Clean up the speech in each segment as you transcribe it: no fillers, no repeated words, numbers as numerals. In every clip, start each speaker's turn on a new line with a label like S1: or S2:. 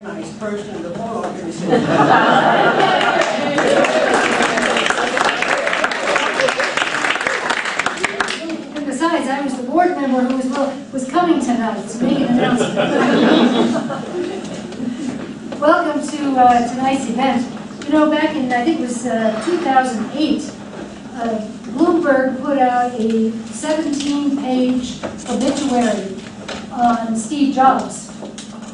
S1: Nice person in the whole organization.
S2: And besides, I was the board member who was coming tonight to make an announcement. Welcome to tonight's event. You know, back in, I think it was 2008, Bloomberg put out a 17-page obituary on Steve Jobs.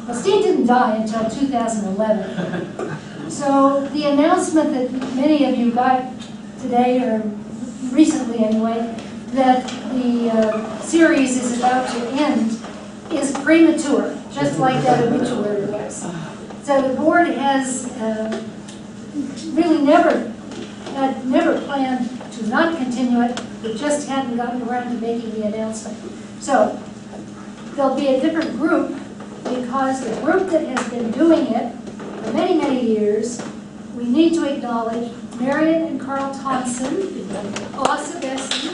S2: Well, Steve didn't die until 2011. So the announcement that many of you got today, or recently anyway, that the series is about to end is premature, just like that obituary was. So the board has really never planned to not continue it, but just hadn't gotten around to making the announcement. So there'll be a different group, because the group that has been doing it for many, many years, we need to acknowledge Marion and Carl Thompson, Åsa Besson,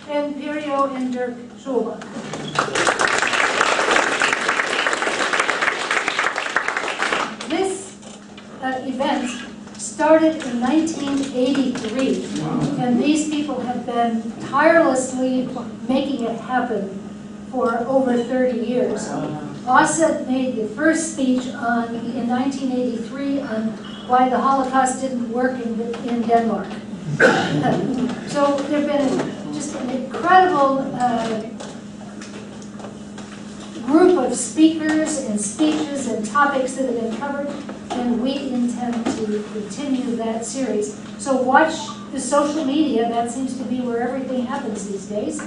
S2: and Pirjo and Dirk Schulbach. This event started in 1983, and these people have been tirelessly making it happen for over 30 years. Åsa made the first speech in 1983 on why the Holocaust didn't work in Denmark. So there have been just an incredible group of speakers and speeches and topics that have been covered, and we intend to continue that series. So watch the social media. That seems to be where everything happens these days.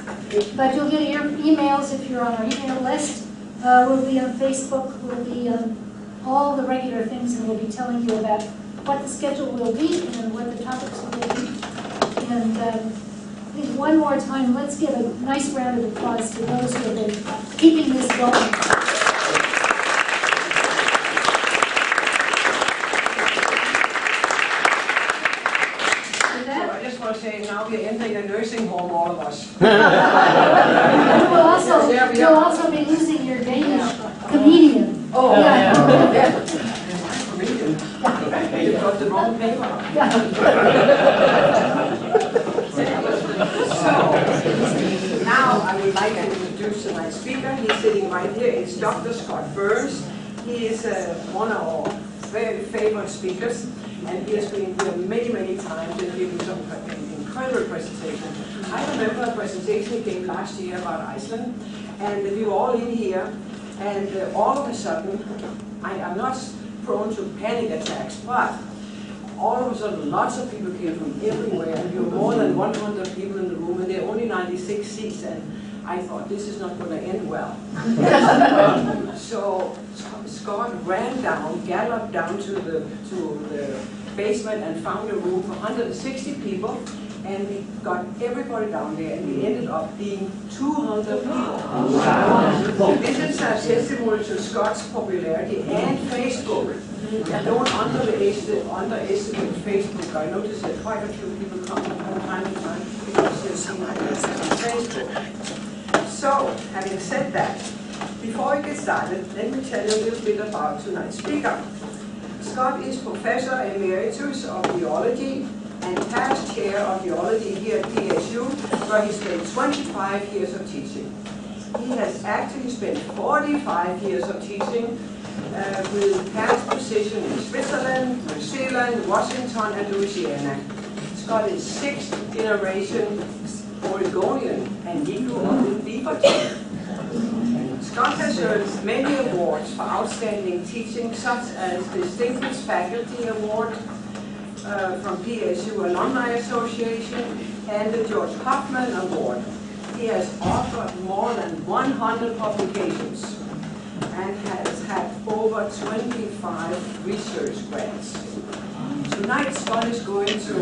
S2: But you'll get your emails if you're on our email list. We'll be on Facebook. We'll be on all the regular things, and we'll be telling you about what the schedule will be and what the topics will be. And I think one more time, let's give a nice round of applause to those who have been keeping this going.
S1: Say now we're entering a nursing home, all of us.
S2: You'll also be losing your Danish comedian.
S1: Oh,
S2: yeah.
S1: Comedian. You got the wrong paper. So, now I would like to introduce tonight's speaker. He's sitting right here. It's Dr. Scott Burns. He is one of our very favorite speakers, and he has been here many, many times and given some incredible presentation. I remember a presentation he gave last year about Iceland, and we were all in here, and all of a sudden, I am not prone to panic attacks, but all of a sudden, lots of people came from everywhere, and there were more than 100 people in the room, and there are only 96 seats, and I thought, this is not going to end well. So Scott ran down, galloped down to the basement and found a room for 160 people, and we got everybody down there, and we ended up being 200 people. Wow. This is a testimony to Scott's popularity and Facebook. Don't underestimate Facebook. I noticed that quite a few people come from time to time because they've seen my message on Facebook. So, having said that, before we get started, let me tell you a little bit about tonight's speaker. Scott is Professor Emeritus of Geology and past Chair of Geology here at PSU, where he spent 25 years of teaching. He has actually spent 45 years of teaching with past position in Switzerland, New Zealand, Washington, and Louisiana. Scott is 6th generation Oregonian, and he grew up in Beaverton. Scott has earned many awards for outstanding teaching, such as Distinguished Faculty Award from PSU Alumni Association and the George Kaufman Award. He has authored more than 100 publications and has had over 25 research grants. Tonight, Scott is going to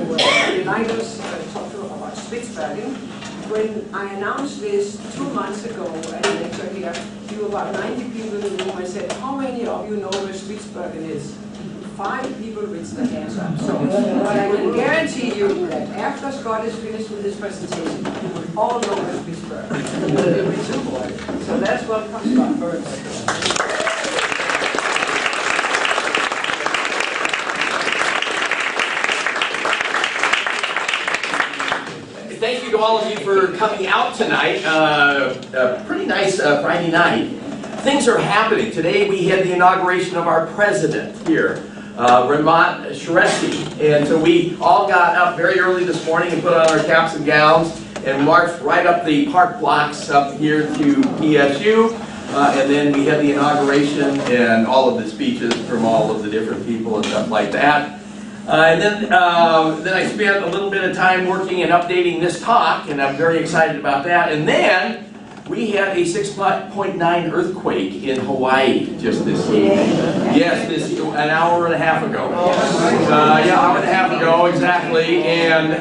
S1: delight us talk to about Spitsbergen. When I announced this 2 months ago at a lecture here, there were about 90 people in the room. I said, how many of you know where Spitsbergen is? 5 people raised their hands up. So, but I can guarantee you that after Scott is finished with his presentation, you will all know where Spitsbergen is. welcome Scott Burns.
S3: Thank you to all of you for coming out tonight. A pretty nice Friday night. Things are happening. Today we had the inauguration of our president here, Ramat Sharesi. And so we all got up very early this morning and put on our caps and gowns and marched right up the park blocks up here to PSU. And then we had the inauguration and all of the speeches from all of the different people and stuff like that. And then I spent a little bit of time working and updating this talk, and I'm very excited about that. And then we had a 6.9 earthquake in Hawaii just this evening. Yes, an hour and a half ago. Yeah, hour and a half ago, exactly. And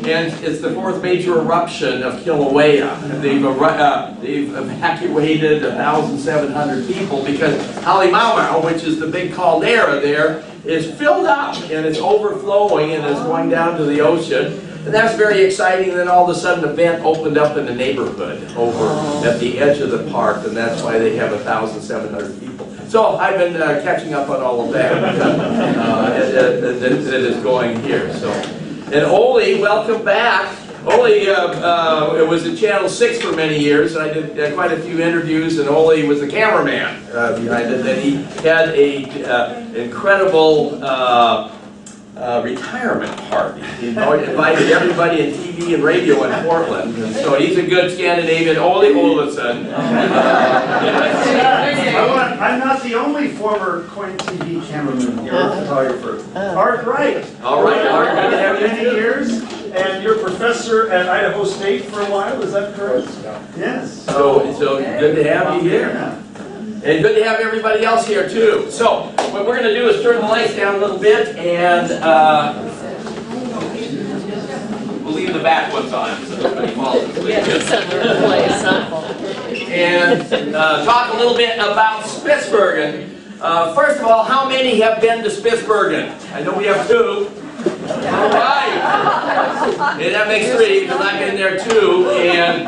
S3: it's the fourth major eruption of Kilauea. They've evacuated 1,700 people because Halemaumau, which is the big caldera there, is filled up and it's overflowing and it's going down to the ocean. And that's very exciting. And then all of a sudden a vent opened up in the neighborhood over at the edge of the park, and that's why they have 1,700 people. So I've been catching up on all of that that is going here. So, and Oli, welcome back. Oli was at Channel 6 for many years, and I did quite a few interviews, and Oli was the cameraman behind it. And he had an incredible retirement party. He invited everybody in TV and radio in Portland, and so he's a good Scandinavian. Oli Olafsson.
S4: I'm not the only former Coin TV cameraman or photographer. Art Wright.
S3: All right, Art, good to have you.
S4: Many years. And you're professor at Idaho State for a while, is that correct? Yes.
S3: So good to have you here. And good to have everybody else here too. So what we're going to do is turn the lights down a little bit, and we'll leave the back ones on so everybody falls asleep. And talk a little bit about Spitsbergen. First of all, how many have been to Spitsbergen? I know we have 2. All right. And that makes 3, because I've been there too. And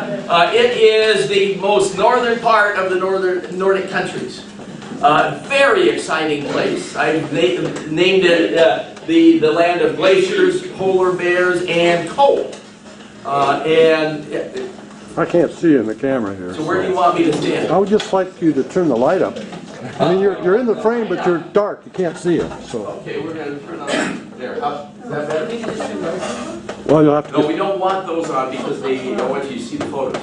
S3: it is the most northern part of the Nordic countries. Very exciting place. I've named it the land of glaciers, polar bears, and cold.
S5: I can't see you in the camera here.
S3: So where do you want me to stand?
S5: I would just like you to turn the light up. I mean, you're in the frame, but you're dark. You can't see it. So.
S3: Okay, we're going to turn on there. Is that better?
S5: Well, you'll have to.
S3: No, we don't want those on because they don't want you to see the photos.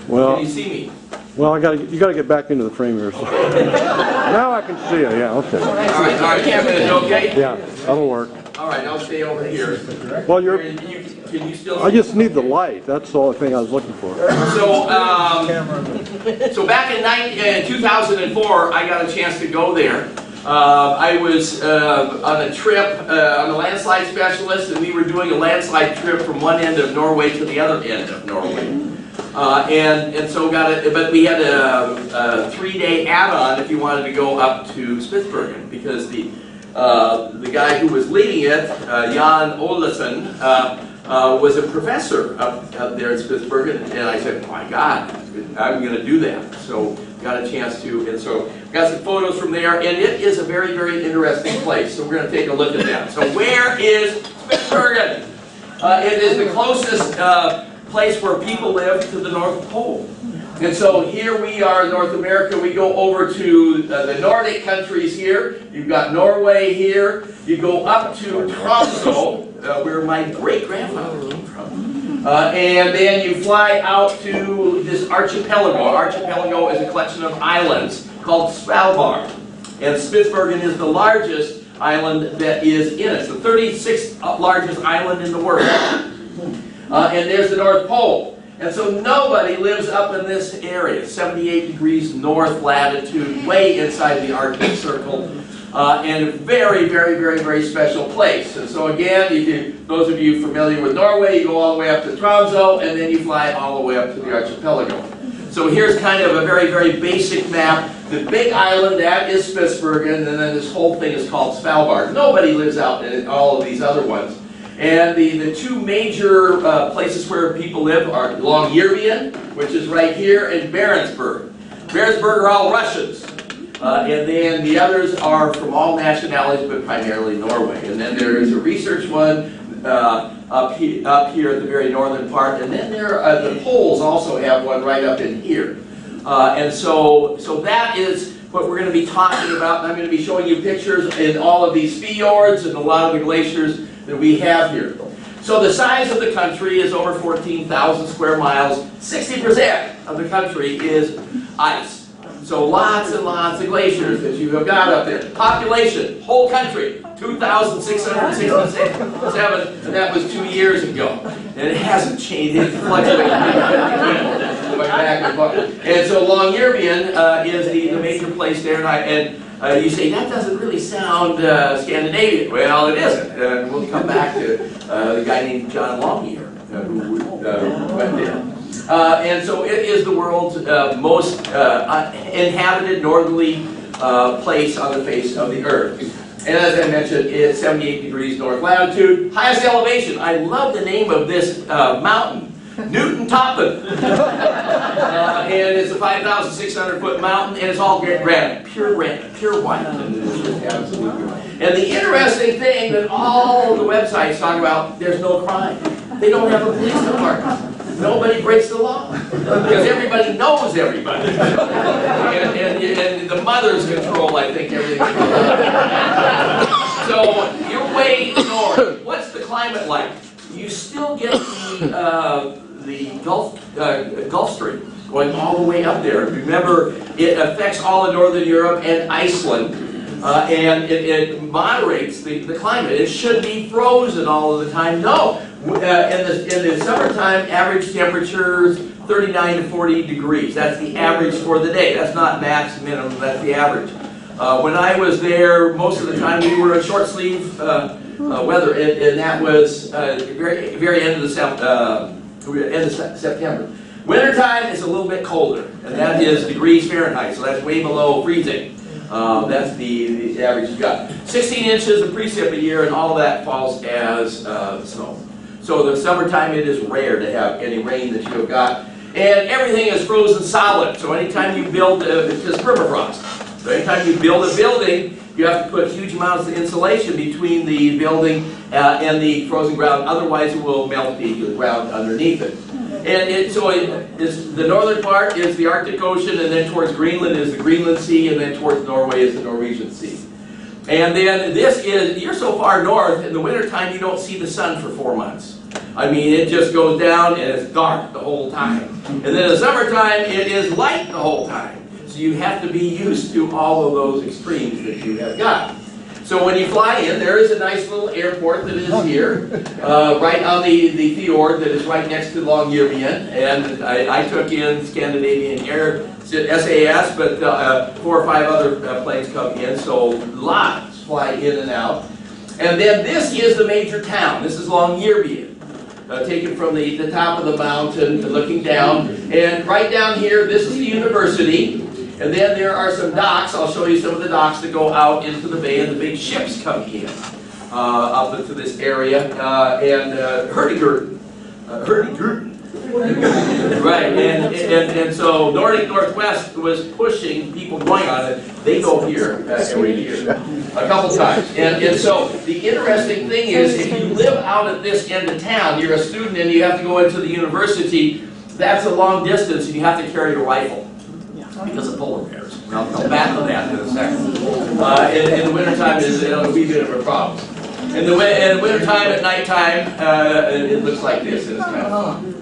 S5: Well.
S3: Can you see me?
S5: Well, you got to get back into the frame here. So. Now I can see you. Yeah. Okay.
S3: All right, camera is okay?
S5: Yeah, that'll work.
S3: All right, I'll stay over here.
S5: Well,
S3: Can you still see?
S5: I just need the light. That's the only thing I was looking for.
S3: So back in 2004, I got a chance to go there. I was on a trip, I'm a landslide specialist, and we were doing a landslide trip from one end of Norway to the other end of Norway. But we had a 3-day add-on if you wanted to go up to Spitsbergen, because the guy who was leading it, Jan Olesen, was a professor up there in Spitsbergen, and I said, oh my God, I'm going to do that. So got a chance to, and so got some photos from there, and it is a very, very interesting place. So we're going to take a look at that. So where is Spitsbergen? It is the closest place where people live to the North Pole. And so here we are in North America. We go over to the Nordic countries here. You've got Norway here. You go up to Tromsø, where my great-grandfather came from. And then you fly out to this archipelago. Archipelago is a collection of islands called Svalbard. And Spitsbergen is the largest island that is in it. It's the 36th largest island in the world. And there's the North Pole. And so nobody lives up in this area, 78 degrees north latitude, way inside the Arctic Circle, and a very, very, very, very special place. And so again, those of you familiar with Norway, you go all the way up to Tromsø, and then you fly all the way up to the archipelago. So here's kind of a very, very basic map. The big island, that is Spitsbergen, and then this whole thing is called Svalbard. Nobody lives out in all of these other ones. And the 2 major places where people live are Longyearbyen, which is right here, and Barentsburg. Spitsbergen are all Russians. And then the others are from all nationalities, but primarily Norway. And then there is a research one up here at the very northern part. And then there are, the Poles also have one right up in here. And so that is what we're going to be talking about. And I'm going to be showing you pictures in all of these fjords and a lot of the glaciers that we have here. So the size of the country is over 14,000 square miles. 60% of the country is ice. So lots and lots of glaciers that you have got up there. Population, whole country, 2,667, and that was 2 years ago. And it hasn't changed, it's fluctuated. Back and forth. And so Longyearbyen is the major place there, and you say, that doesn't really sound Scandinavian. Well, it isn't. We'll come back to the guy named John Longyear who went there. And so it is the world's most inhabited northerly place on the face of the earth. And as I mentioned, it's 78 degrees north latitude. Highest elevation. I love the name of this mountain. Newton Toppin. And it's a 5,600 foot mountain, and it's all granite, pure white. And it's just absolutely. And the interesting thing that all the websites talk about, there's no crime. They don't have a police department. Nobody breaks the law because everybody knows everybody, and the mothers control, I think, everything. So you're way north. What's the climate like? You still get the Gulf Stream going all the way up there. Remember, it affects all of Northern Europe and Iceland, and it moderates the climate. It should be frozen all of the time. No. In the summertime, average temperatures 39 to 40 degrees. That's the average for the day. That's not max, minimum, that's the average. When I was there, most of the time we were in short sleeve weather, and that was very end of September. Wintertime is a little bit colder, and that is degrees Fahrenheit, so that's way below freezing. That's the average you got. 16 inches of precip a year, and all of that falls as snow. So the summertime, it is rare to have any rain that you have got. And everything is frozen solid. So anytime you build, it's just permafrost. So anytime you build a building, you have to put huge amounts of insulation between the building and the frozen ground. Otherwise, it will melt the ground underneath it. And the northern part is the Arctic Ocean, and then towards Greenland is the Greenland Sea, and then towards Norway is the Norwegian Sea. And then this is, you're so far north, in the wintertime you don't see the sun for 4 months. I mean, it just goes down and it's dark the whole time. And then in the summertime, it is light the whole time. So you have to be used to all of those extremes that you have got. So when you fly in, there is a nice little airport that is here, right on the fjord that is right next to Longyearbyen. And I took in Scandinavian Air, SAS, but 4 or 5 other planes come in, so lots fly in and out. And then this is the major town. This is Longyearbyen, taken from the top of the mountain, looking down. And right down here, this is the university. And then there are some docks. I'll show you some of the docks that go out into the bay, and the big ships come in up into this area. And Hurtigruten. Right, and so Nordic Northwest was pushing people going on it. They go here every year, a couple times. And so the interesting thing is, if you live out at this end of town, you're a student and you have to go into the university, that's a long distance and you have to carry a rifle because of polar bears. And I'll come back to that in a second. In the wintertime, it's a wee bit of a problem. In the wintertime, at nighttime, it looks like this, and it's kind of fun.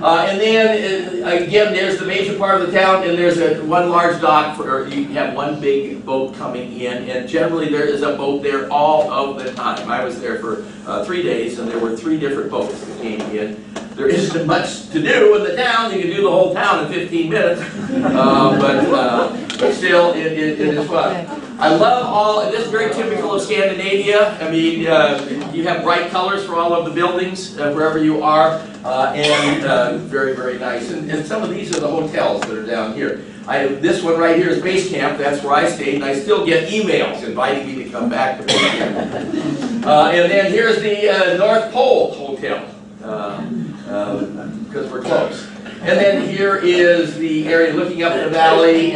S3: And then, again, there's the major part of the town, and there's one large dock, or you have one big boat coming in, and generally there is a boat there all of the time. I was there for 3 days, and there were 3 different boats that came in. There isn't much to do in the town. You can do the whole town in 15 minutes, but still, it is fun. I love all, this is very typical of Scandinavia. I mean, you have bright colors for all of the buildings, wherever you are, and very, very nice. And some of these are the hotels that are down here. This one right here is base camp. That's where I stayed, and I still get emails inviting me to come back to base camp. And then here's the North Pole Hotel, because we're close. And then here is the area looking up the valley,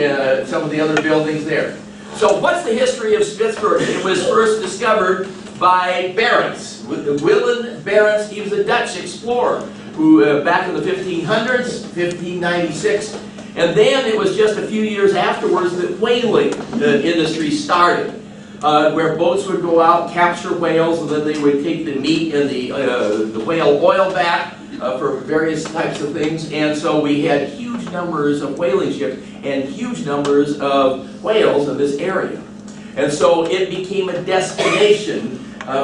S3: some of the other buildings there. So what's the history of Spitsbergen? It was first discovered by Barents, Willem Barents. He was a Dutch explorer who, back in the 1500s, 1596, and then it was just a few years afterwards that whaling industry started, where boats would go out, capture whales, and then they would take the meat and the whale oil back for various types of things. And so we had huge numbers of whaling ships and huge numbers of whales in this area. And so it became a destination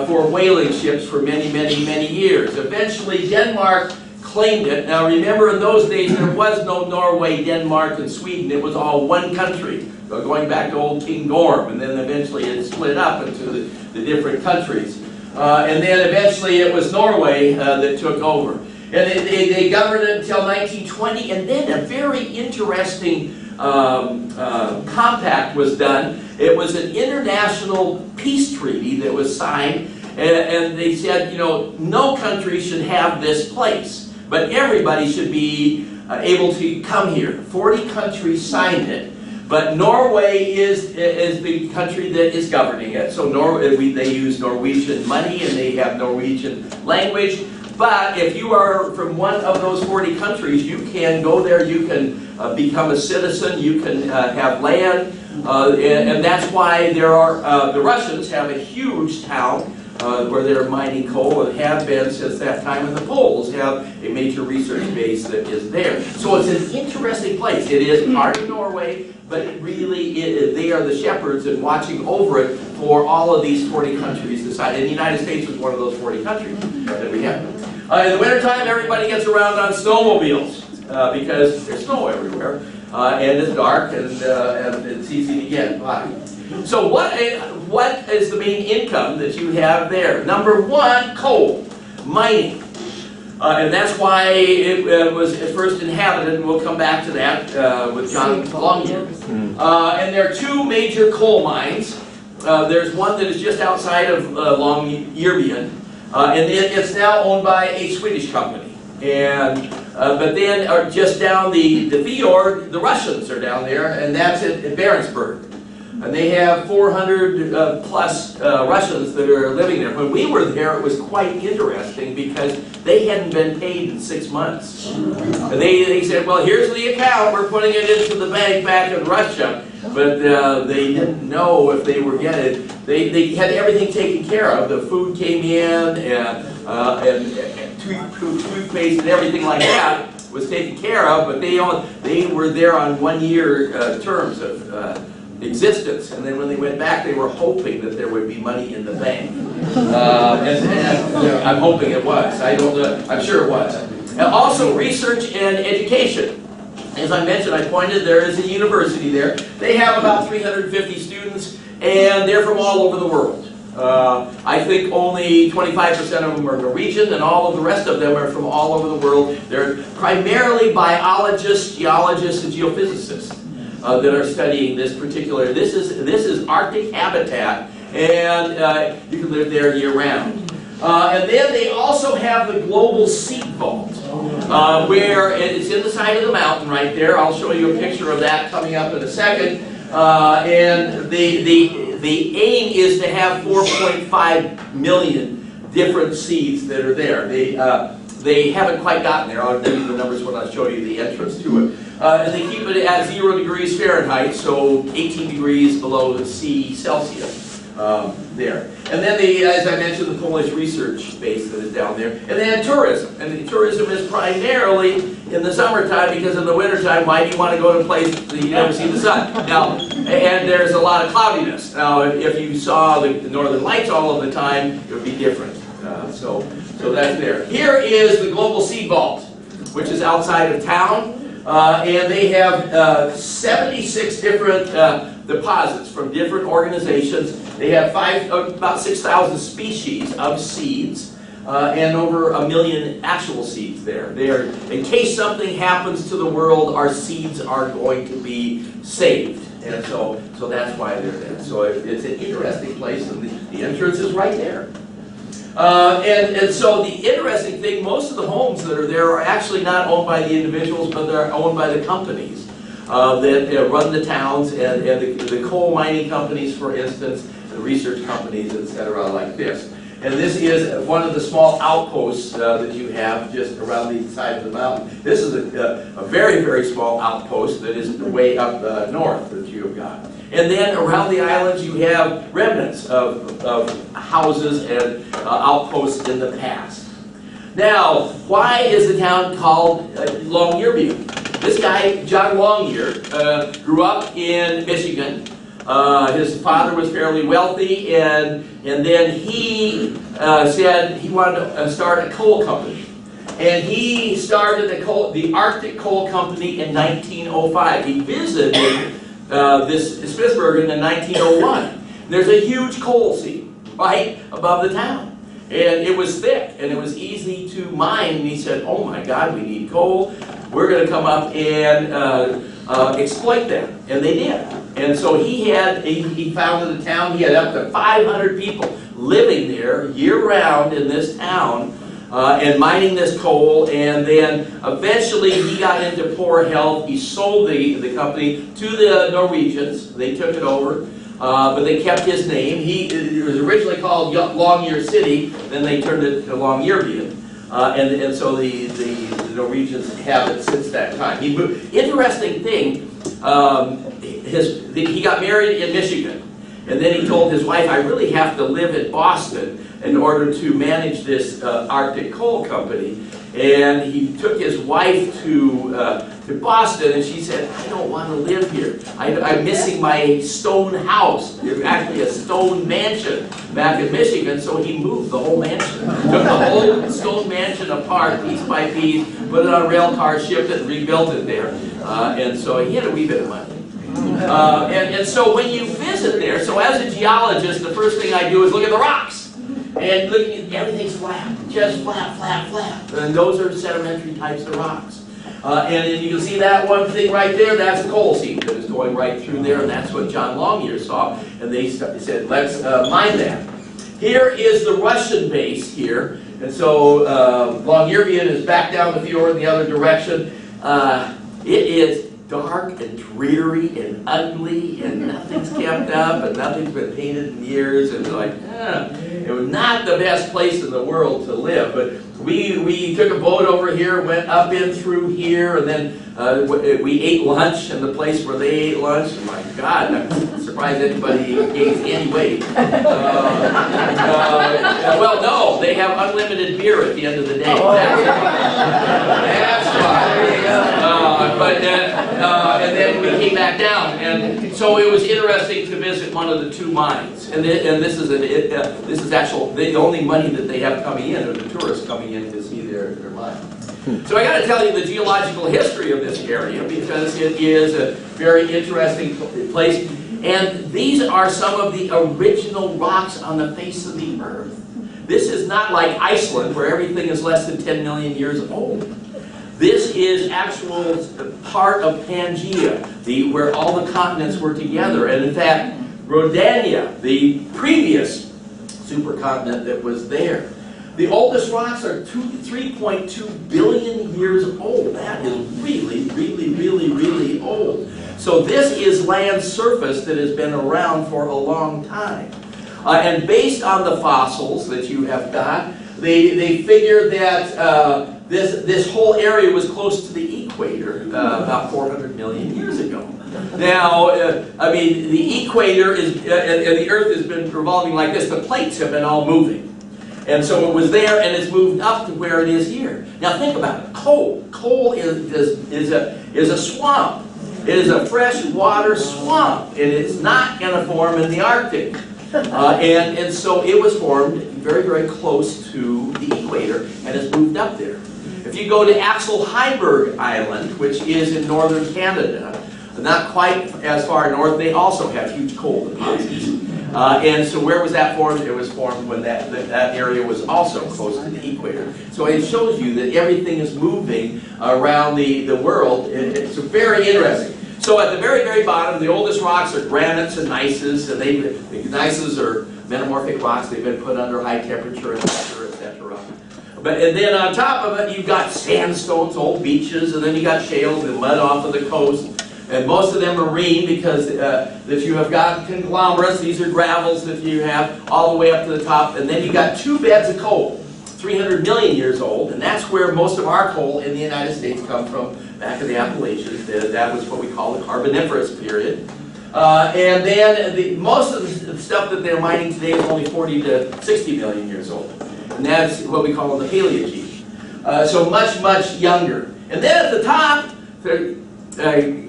S3: for whaling ships for many, many, many years. Eventually Denmark claimed it. Now remember, in those days there was no Norway, Denmark, and Sweden. It was all one country, going back to old King Gorm, and then eventually it split up into the different countries. And then eventually it was Norway that took over. And they governed it until 1920, and then a very interesting compact was done. It was an international peace treaty that was signed, and they said, you know, no country should have this place, but everybody should be able to come here. 40 countries signed it, but Norway is the country that is governing it. So they use Norwegian money and they have Norwegian language. But if you are from one of those 40 countries, you can go there, you can become a citizen, you can have land, and that's why there are, the Russians have a huge town where they're mining coal and have been since that time, and the Poles have a major research base that is there. So it's an interesting place. It is part of Norway, but it really they are the shepherds and watching over it for all of these 40 countries decided. And the United States was one of those 40 countries that we have. In the wintertime, everybody gets around on snowmobiles because there's snow everywhere, and it's dark, and it's easy to get by. So what is the main income that you have there? Number one, coal, mining. And that's why it was at first inhabited, and we'll come back to that with John Longyear. And there are two major coal mines. There's one that is just outside of Longyearbyen, and it's now owned by a Swedish company. And but then just down the fjord, the Russians are down there, and that's at Barentsburg. And they have 400 plus Russians that are living there. When we were there, it was quite interesting because they hadn't been paid in 6 months. And they said, well, here's the account, we're putting it into the bank back in Russia. But they didn't know if they were getting it. They had everything taken care of. The food came in, and toothpaste and everything like that was taken care of, but they were there on 1 year terms of existence, and then when they went back, they were hoping that there would be money in the bank. And I'm hoping it was. I don't know. I'm sure it was. And also research and education. As I mentioned, I pointed, there is a university there. They have about 350 students, and they're from all over the world. I think only 25% of them are Norwegian, and all of the rest of them are from all over the world. They're primarily biologists, geologists, and geophysicists that are studying this particular. This is Arctic habitat, and you can live there year-round. And then they also have the global seed vault, where it's in the side of the mountain right there. I'll show you a picture of that coming up in a second. And the aim is to have 4.5 million different seeds that are there. They haven't quite gotten there. I'll give you the numbers when I show you the entrance to it. And they keep it at 0 degrees Fahrenheit, so 18 degrees below the Celsius there. And then as I mentioned, the Polish research base that is down there. And then tourism. And the tourism is primarily in the summertime, because in the wintertime, why do you want to go to a place that you never see the sun? Now, and there's a lot of cloudiness. Now, if you saw the northern lights all of the time, it would be different. So that's there. Here is the global seed vault, which is outside of town. And they have 76 different deposits from different organizations. They have about 6,000 species of seeds and over 1 million actual seeds there. They are, in case something happens to the world, our seeds are going to be saved. And so that's why they're there. So it's an interesting place, and the entrance is right there. And so the interesting thing, most of the homes that are there are actually not owned by the individuals, but they're owned by the companies that run the towns, and the coal mining companies, for instance, the research companies, etc., like this. And this is one of the small outposts that you have just around the side of the mountain. This is a very, very small outpost that is way up north that you have got. And then around the islands you have remnants of houses and outposts in the past. Now, why is the town called Longyearbyen? This guy, John Longyear, grew up in Michigan. His father was fairly wealthy, and then he said he wanted to start a coal company. And he started the Arctic Coal Company in 1905. He visited this Spitsbergen in 1901. There's a huge coal seam right above the town. And it was thick, and it was easy to mine. And he said, oh my God, we need coal. We're going to come up and exploit that. And they did. And so he founded a town. He had up to 500 people living there year-round in this town and mining this coal. And then eventually he got into poor health. He sold the company to the Norwegians. They took it over. But they kept his name. It was originally called Longyear City. Then they turned it to Longyearbyen. And so the Norwegians have it since that time. Interesting thing, he got married in Michigan, and then he told his wife, I really have to live in Boston in order to manage this Arctic Coal Company. And he took his wife to Boston, and she said, I don't want to live here. I'm missing my stone house. There's actually a stone mansion back in Michigan, so he moved the whole mansion. Took the whole stone mansion apart, piece by piece, put it on a rail car, shipped it, and rebuilt it there. And so he had a wee bit of money. And so when you visit there, so as a geologist, the first thing I do is look at the rocks. And look, everything's flat, just flat, flat, flat. And those are sedimentary types of rocks. And you can see that one thing right there, that's a coal seam that is going right through there, and that's what John Longyear saw. And they said, let's mine that. Here is the Russian base here. And so Longyearbyen is back down the fjord in the other direction. It is dark and dreary and ugly, and nothing's kept up, and nothing's been painted in years, and like, it was not the best place in the world to live. But we took a boat over here, went up in through here, and then we ate lunch in the place where they ate lunch. And my God, I'm surprised anybody gains any weight. Well, no, they have unlimited beer at the end of the day. That's why. And then we came back down, and so it was interesting to visit one of the two mines. And this is actually the only money that they have coming in, or the tourists coming in to see their mine. So I got to tell you the geological history of this area, because it is a very interesting place. And these are some of the original rocks on the face of the earth. This is not like Iceland, where everything is less than 10 million years old. This is actual part of Pangaea, where all the continents were together. And in fact, Rodania, the previous supercontinent that was there, the oldest rocks are 3.2 billion years old. That is really, really, really, really old. So this is land surface that has been around for a long time. And based on the fossils that you have got, they figured that this whole area was close to the equator about 400 million years ago. Now, I mean, the equator is, and the Earth has been revolving like this. The plates have been all moving. And so it was there, and it's moved up to where it is here. Now think about it. Coal. Coal is a swamp. It is a freshwater swamp, and it's not going to form in the Arctic. And so it was formed very, very close to the equator, and it's moved up there. If you go to Axel Heiberg Island, which is in northern Canada, not quite as far north, they also have huge coal deposits. And so where was that formed? It was formed when that area was also close to the equator. So it shows you that everything is moving around the world. It's very interesting. So at the very, very bottom, the oldest rocks are granites and gneisses, and the gneisses are metamorphic rocks. They've been put under high temperature, etc., etc. And then on top of it, you've got sandstones, old beaches, and then you got shales and mud off of the coast. And most of them are marine because if you have got conglomerates, these are gravels that you have all the way up to the top. And then you got two beds of coal, 300 million years old, and that's where most of our coal in the United States come from, back in the Appalachians. That was what we call the Carboniferous period. And then most of the stuff that they're mining today is only 40 to 60 million years old. And that's what we call the Paleogene. So much, much younger. And then at the top,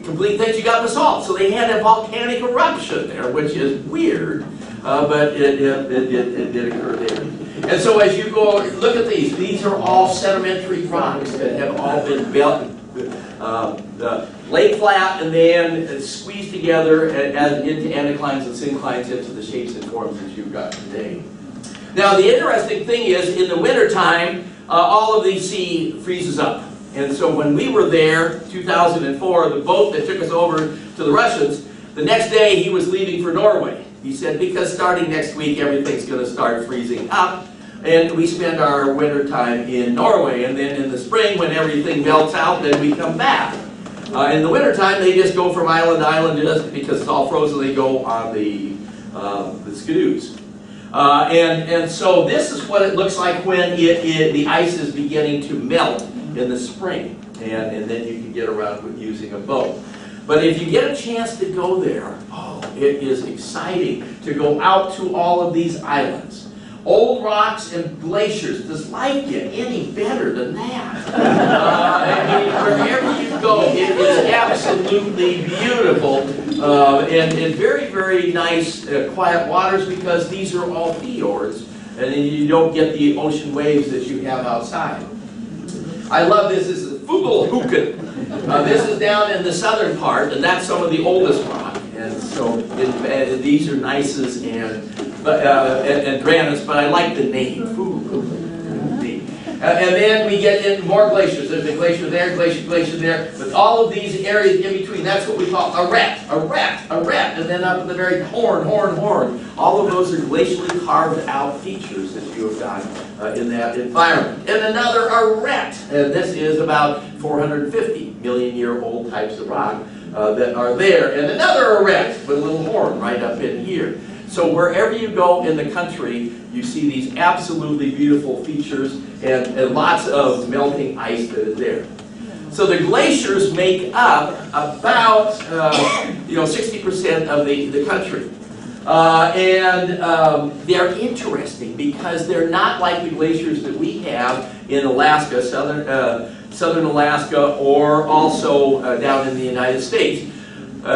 S3: complete things, you got basalt. So they had a volcanic eruption there, which is weird, but it did occur there. And so as you go, look at these are all sedimentary rocks that have all been built, laid flat and then squeezed together into anticlines and synclines into the shapes and forms that you've got today. Now the interesting thing is, in the wintertime, all of the sea freezes up. And so when we were there, 2004, the boat that took us over to the Russians, the next day he was leaving for Norway. He said, because starting next week everything's going to start freezing up. And we spend our winter time in Norway. And then in the spring, when everything melts out, then we come back. In the wintertime, they just go from island to island just because it's all frozen. They go on the skidoos. And so this is what it looks like when the ice is beginning to melt in the spring. And then you can get around with using a boat. But if you get a chance to go there, oh, it is exciting to go out to all of these islands. Old rocks and glaciers. Does life get any better than that? I mean, wherever you go, it is absolutely beautiful and very, very nice, quiet waters, because these are all fjords, and you don't get the ocean waves that you have outside. I love this. This is Fugelhuken. This is down in the southern part, and that's some of the oldest rock. And so these are gneisses and granites, but I like the name, and then we get into more glaciers. There's a glacier there, glacier there, but all of these areas in between, that's what we call a ret, and then up at the very horn. All of those are glacially carved out features that you have got in that environment. And another arete, and this is about 450 million year old types of rock that are there. And another arete with a little horn right up in here. So wherever you go in the country, you see these absolutely beautiful features and lots of melting ice that is there. So the glaciers make up about 60% of the country. They're interesting because they're not like the glaciers that we have in Alaska, southern Alaska, or also down in the United States,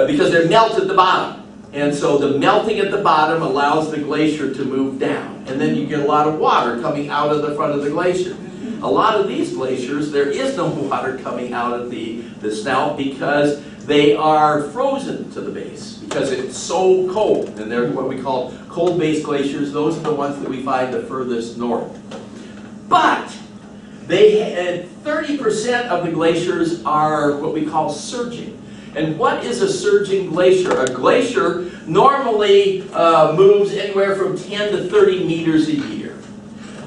S3: because they're melted at the bottom. And so the melting at the bottom allows the glacier to move down. And then you get a lot of water coming out of the front of the glacier. A lot of these glaciers, there is no water coming out of the snout because they are frozen to the base because it's so cold. And they're what we call cold-based glaciers. Those are the ones that we find the furthest north. But 30% of the glaciers are what we call surging. And what is a surging glacier? A glacier normally moves anywhere from 10 to 30 meters a year.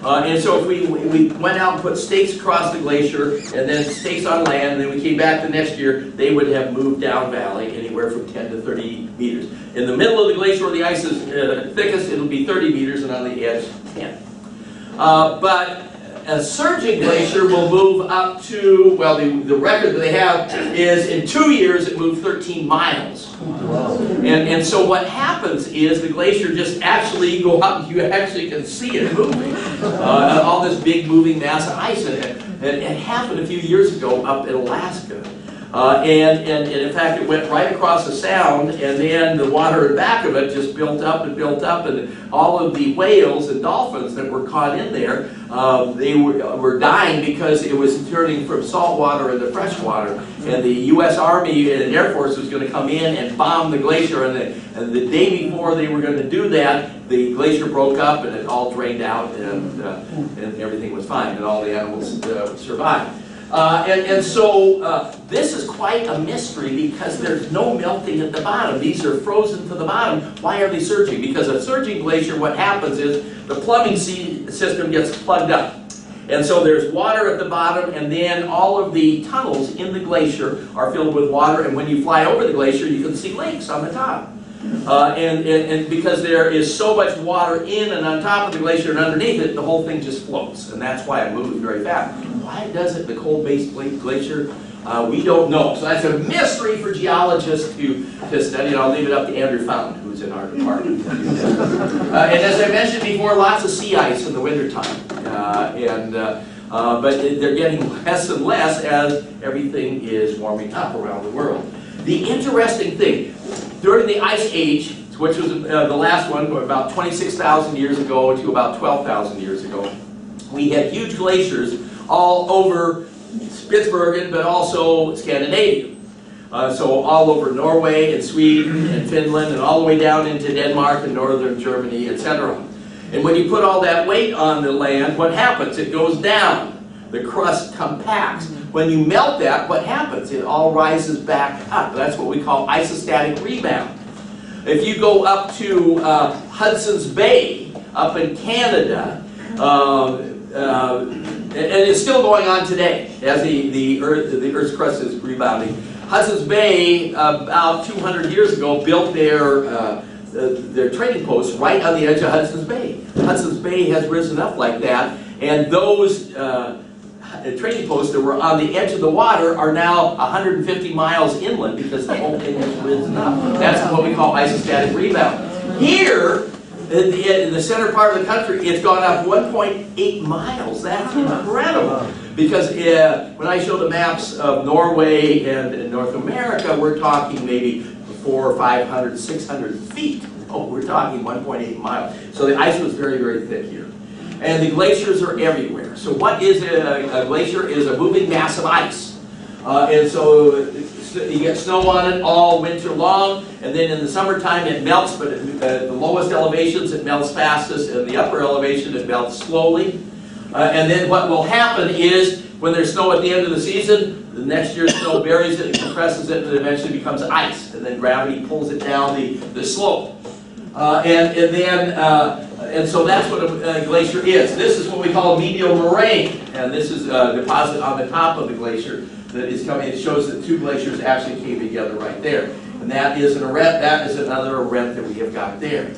S3: And so if we went out and put stakes across the glacier and then stakes on land, and then we came back the next year, they would have moved down valley anywhere from 10 to 30 meters. In the middle of the glacier where the ice is thickest, it'll be 30 meters, and on the edge, 10. But a surging glacier will move up to, well, the record that they have is in 2 years it moved 13 miles. Wow. And so what happens is the glacier just actually go up, you actually can see it moving. All this big moving mass of ice in it. And it happened a few years ago up in Alaska. And in fact, it went right across the sound, and then the water in back of it just built up, and all of the whales and dolphins that were caught in there, they were dying because it was turning from salt water into fresh water. And the U.S. Army and Air Force was going to come in and bomb the glacier, and the day before they were going to do that, the glacier broke up and it all drained out, and everything was fine, and all the animals survived. And so this is quite a mystery because there's no melting at the bottom. These are frozen to the bottom. Why are they surging? Because a surging glacier, what happens is the plumbing system gets plugged up. And so there's water at the bottom, and then all of the tunnels in the glacier are filled with water, and when you fly over the glacier, you can see lakes on the top. And because there is so much water in and on top of the glacier and underneath it, the whole thing just floats, and that's why it moves very fast. Why does it, the cold-based glacier? We don't know. So that's a mystery for geologists to study, and I'll leave it up to Andrew Fountain, who's in our department. And as I mentioned before, lots of sea ice in the wintertime. But they're getting less and less as everything is warming up around the world. The interesting thing, during the Ice Age, which was the last one, about 26,000 years ago to about 12,000 years ago, we had huge glaciers all over Spitsbergen, but also Scandinavia. So all over Norway and Sweden and Finland and all the way down into Denmark and northern Germany, etc. And when you put all that weight on the land, what happens? It goes down. The crust compacts. When you melt that, what happens? It all rises back up. That's what we call isostatic rebound. If you go up to Hudson's Bay, up in Canada, and it's still going on today as the Earth's crust is rebounding. Hudson's Bay, about 200 years ago, built their trading posts right on the edge of Hudson's Bay. Hudson's Bay has risen up like that, and those trading posts that were on the edge of the water are now 150 miles inland because the whole thing has risen up. That's what we call isostatic rebound. Here, in the center part of the country, it's gone up 1.8 miles. That's incredible. Because when I show the maps of Norway and North America, we're talking maybe 400, 500, 600 feet. Oh, we're talking 1.8 miles. So the ice was very, very thick here. And the glaciers are everywhere. So what is a glacier? Is a moving mass of ice. And so you get snow on it all winter long, and then in the summertime it melts, but at the lowest elevations it melts fastest, and the upper elevation it melts slowly. And then what will happen is, when there's snow at the end of the season, the next year's snow buries it, compresses it, and it eventually becomes ice, and then gravity pulls it down the slope. And so that's what a glacier is. This is what we call a medial moraine, and this is a deposit on the top of the glacier that is coming. It shows that two glaciers actually came together right there. And that is an arête. That is another arête that we have got there.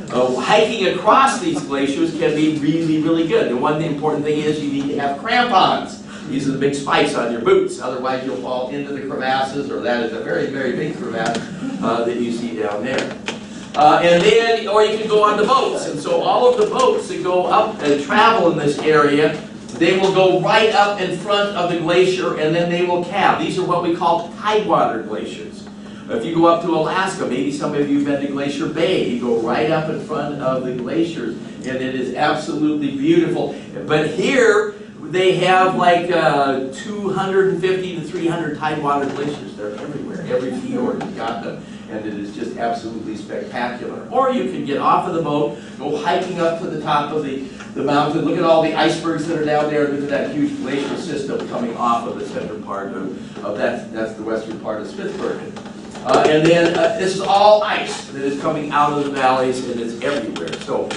S3: Hiking across these glaciers can be really, really good. And one important thing is you need to have crampons. These are the big spikes on your boots. Otherwise you'll fall into the crevasses, or that is a very, very big crevasse that you see down there. Or you can go on the boats. And so all of the boats that go up and travel in this area, they will go right up in front of the glacier, and then they will calve. These are what we call tidewater glaciers. If you go up to Alaska, maybe some of you have been to Glacier Bay, you go right up in front of the glaciers, and it is absolutely beautiful. But here, they have like 250 to 300 tidewater glaciers. They're everywhere. Every fjord has got them. And it is just absolutely spectacular. Or you can get off of the boat, go hiking up to the top of the mountain, look at all the icebergs that are down there, look at that huge glacial system coming off of the center part of that's the western part of Spitsbergen. And then this is all ice that is coming out of the valleys, and it's everywhere. So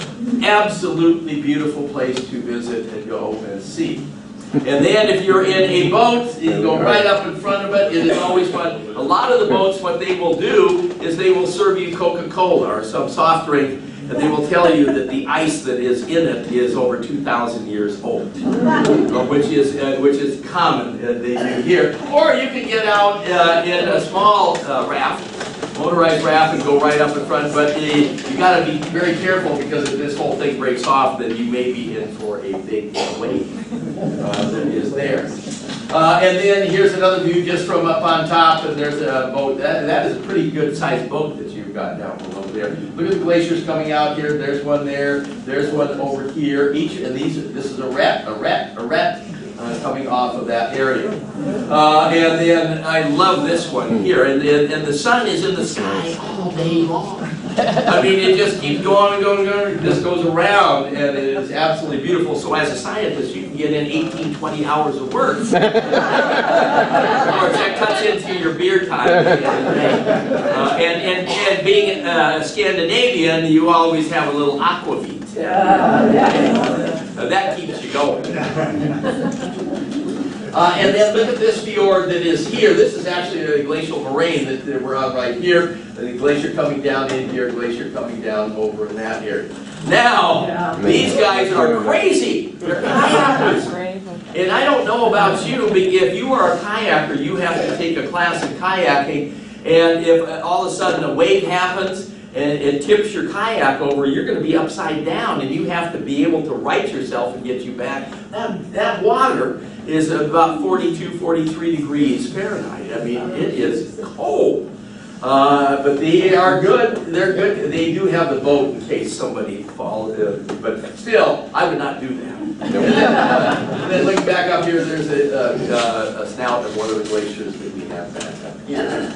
S3: absolutely beautiful place to visit and go and see. And then if you're in a boat, you go right up in front of it. It is always fun. A lot of the boats, what they will do is they will serve you Coca-Cola or some soft drink, and they will tell you that the ice that is in it is over 2,000 years old, which is common they do here. Or you can get out in a small raft, motorized raft, and go right up in front. But you got to be very careful, because if this whole thing breaks off, then you may be in for a big wave that is there. And then here's another view just from up on top, and there's a boat. That is a pretty good sized boat that you've got down below there. Look at the glaciers coming out here. There's one there. There's one over here. This is a arête. coming off of that area. And then I love this one here, and the sun is in the sky all day long. I mean, it just keeps going and going and going. It just goes around, and it is absolutely beautiful. So as a scientist, you can get in 18, 20 hours of work. Of course, that cuts into your beer time. And being Scandinavian, you always have a little aquavit. That keeps you going. And then look at this fjord that is here. This is actually a glacial moraine that we're on right here. The glacier coming down in here, glacier coming down over in that area. Now, these guys are crazy. They're kayakers. And I don't know about you, but if you are a kayaker, you have to take a class in kayaking. And if all of a sudden a wave happens, and it tips your kayak over, you're going to be upside down, and you have to be able to right yourself and get you back. That water is about 42, 43 degrees Fahrenheit. I mean, it is cold. But they are good. They're good. They do have the boat in case somebody falls. But still, I would not do that. And then looking back up here, there's a snout of one of the glaciers that we have back up here.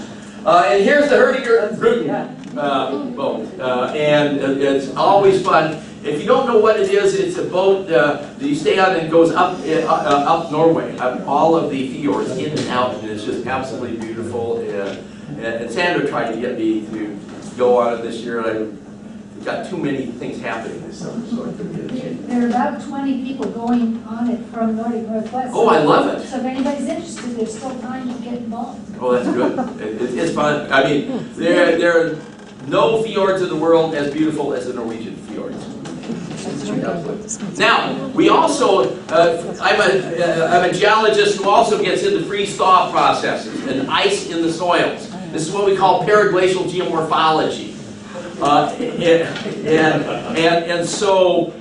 S3: And here's the Hurtigruten boat, and it's always fun. If you don't know what it is, it's a boat that you stay on and it goes up Norway, up all of the fjords, in and out, and it's just absolutely beautiful. And Sandra tried to get me to go on it this year, and I got too many things happening this summer, so I couldn't get a chance.
S2: There are about 20 people going on it from Nordic Northwest.
S3: Oh, I love it.
S2: So if anybody's interested, there's still time to get involved.
S3: Oh, that's good. It's fun. I mean, there are no fjords in the world as beautiful as the Norwegian fjords. Now, we also, I'm a geologist who also gets into freeze-thaw processes and ice in the soils. This is what we call paraglacial geomorphology. And so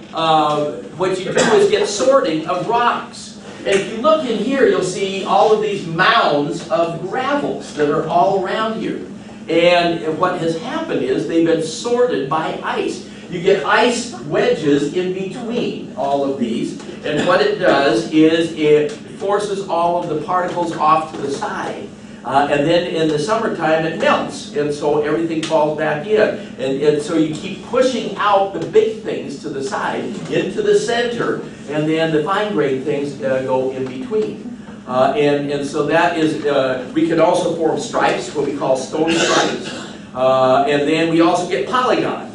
S3: what you do is get sorting of rocks. And if you look in here, you'll see all of these mounds of gravels that are all around here. And what has happened is they've been sorted by ice. You get ice wedges in between all of these, and what it does is it forces all of the particles off to the side. And then in the summertime it melts, and so everything falls back in. And so you keep pushing out the big things to the side, into the center, and then the fine-grained things go in between. And so that is, we can also form stripes, what we call stone stripes. And then we also get polygons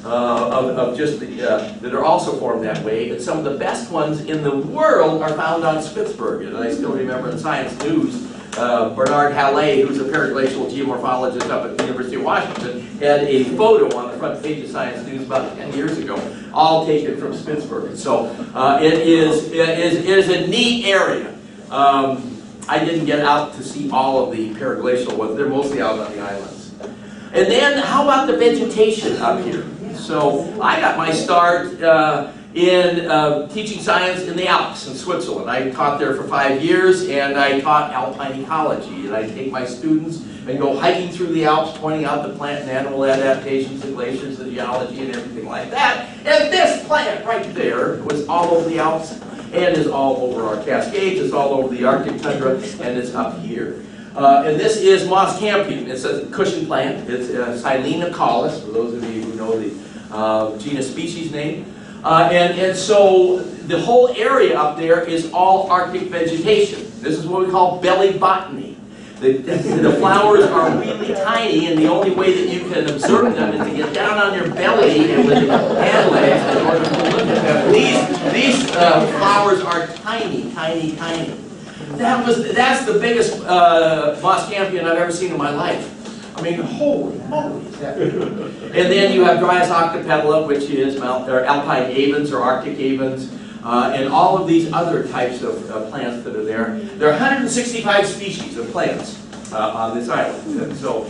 S3: of just that are also formed that way. And some of the best ones in the world are found on Spitsbergen. And I still remember in Science News, Bernard Halley, who's a paraglacial geomorphologist up at the University of Washington, had a photo on the front page of Science News about 10 years ago, all taken from Spitsbergen. So it is a neat area. I didn't get out to see all of the paraglacial ones. They're mostly out on the islands. And then how about the vegetation up here? So I got my start in teaching science in the Alps in Switzerland. I taught there for 5 years, and I taught alpine ecology. And I take my students and go hiking through the Alps, pointing out the plant and animal adaptations, the glaciers, the geology, and everything like that. And this plant right there was all over the Alps, and is all over our Cascades, it's all over the Arctic tundra, and it's up here. And this is moss campion. It's a cushion plant. It's Silena caulis, for those of you who know the genus species name. And so the whole area up there is all Arctic vegetation. This is what we call belly botany. The flowers are really tiny, and the only way that you can observe them is to get down on your belly and with your hand legs in order to look at them. These flowers are tiny, tiny, tiny. That's the biggest moss campion I've ever seen in my life. I mean, holy moly, is that big? And then you have Dryas octopetala, which is alpine avens or Arctic avens, and all of these other types of plants that are there. There are 165 species of plants on this island. And so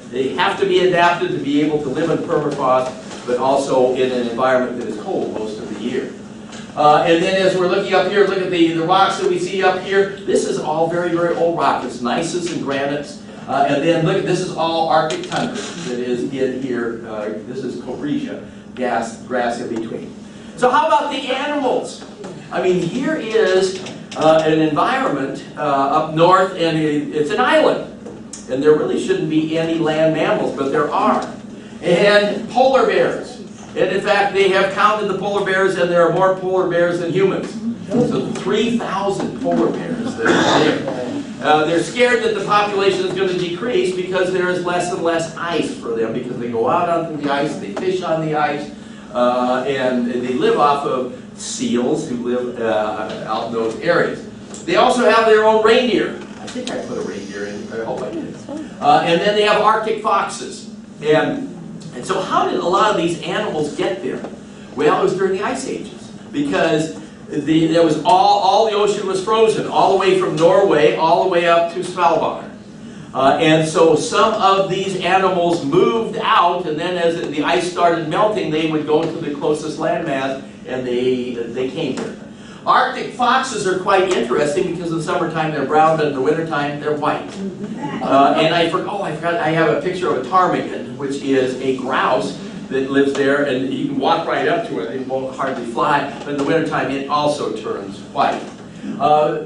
S3: they have to be adapted to be able to live in permafrost, but also in an environment that is cold most of the year. And then as we're looking up here, look at the rocks that we see up here. This is all very, very old rock. It's gneisses and granites. And then look, this is all Arctic tundra that is in here. This is cobresia, grass in between. So how about the animals? I mean, here is an environment up north, and it's an island. And there really shouldn't be any land mammals, but there are. And polar bears. And in fact, they have counted the polar bears, and there are more polar bears than humans. So 3,000 polar bears that are there. They're scared that the population is going to decrease because there is less and less ice for them, because they go out onto the ice, they fish on the ice, and they live off of seals who live out in those areas. They also have their own reindeer. I think I put a reindeer in. I hope I did. And then they have Arctic foxes. And so how did a lot of these animals get there? Well, it was during the ice ages, because there was all the ocean was frozen, all the way from Norway all the way up to Spitsbergen. And so some of these animals moved out, and then as the ice started melting, they would go to the closest landmass, and they came here. Arctic foxes are quite interesting because in the summertime they're brown, but in the wintertime they're white. And I forgot, I have a picture of a ptarmigan, which is a grouse that lives there, and you can walk right up to it, it won't hardly fly, but in the wintertime it also turns white.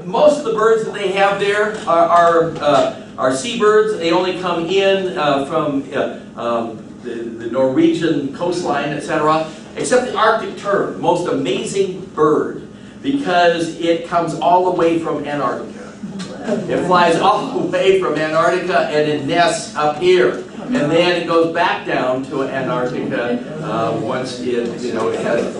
S3: Most of the birds that they have there are seabirds. They only come in from the Norwegian coastline, etc., except the Arctic tern, most amazing bird, because it comes all the way from Antarctica. It flies all the way from Antarctica and it nests up here. And then it goes back down to Antarctica once it, it has its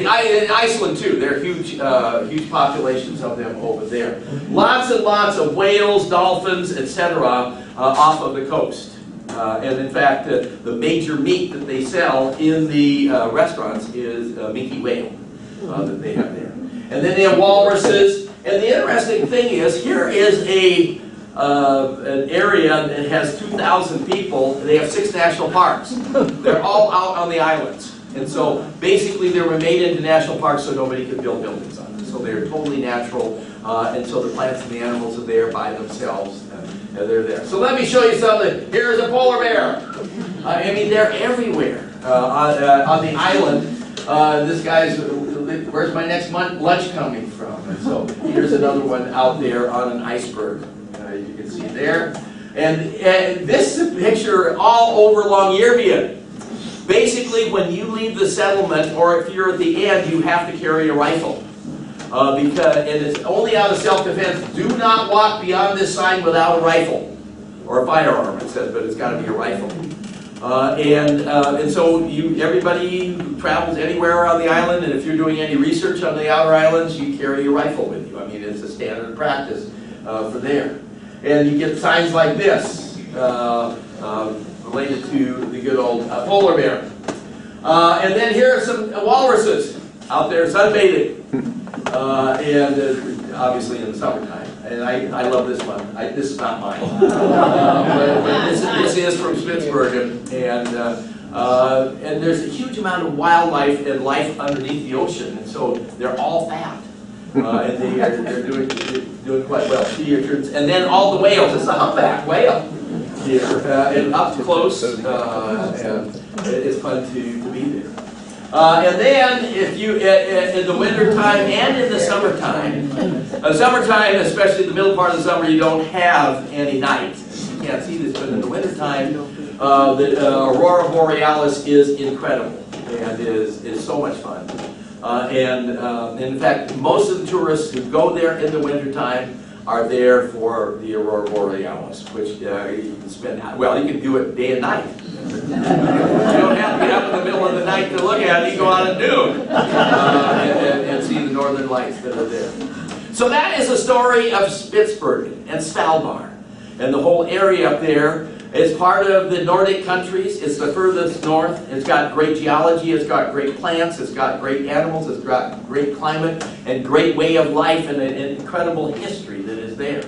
S3: and Iceland too. There are huge populations of them over there. Lots and lots of whales, dolphins, etc. Off of the coast. And in fact, the major meat that they sell in the restaurants is minke whale that they have there. And then they have walruses. And the interesting thing is, here is an area that has 2,000 people. They have 6 national parks. They're all out on the islands. And so basically they were made into national parks so nobody could build buildings on them. So they're totally natural. And so the plants and the animals are there by themselves. And they're there. So let me show you something. Here's a polar bear. I mean, they're everywhere on the island. This guy's, where's my next lunch coming from? And so here's another one out there on an iceberg. You can see there. And this is a picture all over Longyearbyen. Basically, when you leave the settlement, or if you're at the end, you have to carry a rifle. And it's only out of self-defense. Do not walk beyond this sign without a rifle. Or a firearm, it says, but it's got to be a rifle. And so everybody who travels anywhere on the island, and if you're doing any research on the outer islands, you carry your rifle with you. I mean, it's a standard practice for there. And you get signs like this related to the good old polar bear. And then here are some walruses out there sunbathing. And obviously in the summertime. And I love this one. This is not mine. But this is from Spitsbergen. And there's a huge amount of wildlife and life underneath the ocean. And so they're all fat. And they're doing quite well. And then all the whales. It's a humpback whale here. And up close. And it's fun to be there. And then, if you in the wintertime and in the summertime, especially the middle part of the summer, you don't have any night. You can't see this, but in the wintertime, the aurora borealis is incredible and is so much fun. And in fact, most of the tourists who go there in the wintertime are there for the aurora borealis, which you can spend. Well, you can do it day and night. You don't have to get up in the middle of the night to look at it. You go out at noon and see the northern lights that are there. So that is the story of Spitsbergen and Svalbard and the whole area up there. It's part of the Nordic countries. It's the furthest north. It's got great geology. It's got great plants. It's got great animals. It's got great climate and great way of life and an incredible history that is there.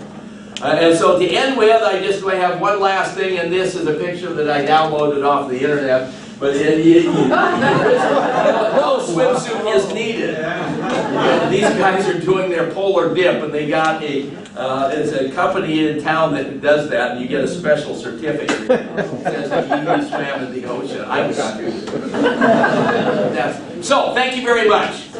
S3: And so to end with, I just have one last thing, and this is a picture that I downloaded off the internet. But no swimsuit is needed. These guys are doing their polar dip, and they got there's a company in town that does that, and you get a special certificate that says that you swam in the ocean. I was stupid. So, thank you very much.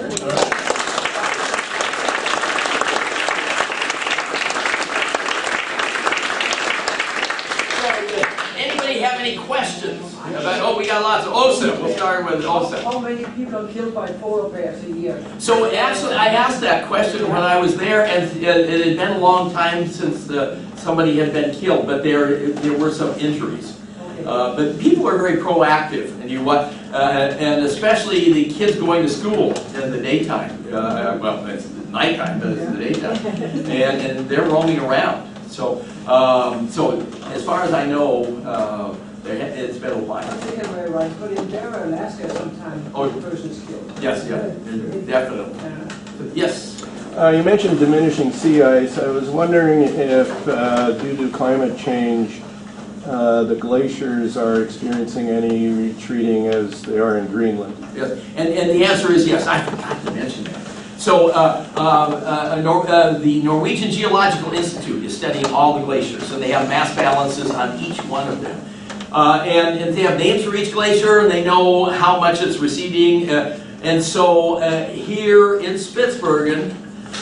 S3: Anybody have any questions about, oh, we got lots of OSA. We'll start with OSA.
S1: How many people are killed by polar bears a year?
S3: So actually, I asked that question when I was there, and it had been a long time since somebody had been killed, but there were some injuries. But people are very proactive, and and especially the kids going to school in the daytime. Well, it's nighttime, but it's in the daytime, and they're roaming around. So, so as far as I know, it's been a while.
S1: I think I'm right, but in Barrow, Alaska, sometimes a person's killed.
S3: Yes, yeah, definitely. Yes.
S6: You mentioned diminishing sea ice. I was wondering if, due to climate change, the glaciers are experiencing any retreating as they are in Greenland.
S3: Yes, and the answer is yes. I forgot to mention that. So the Norwegian Geological Institute is studying all the glaciers, and they have mass balances on each one of them. And they have names for each glacier, and they know how much it's receding. And so here in Spitsbergen,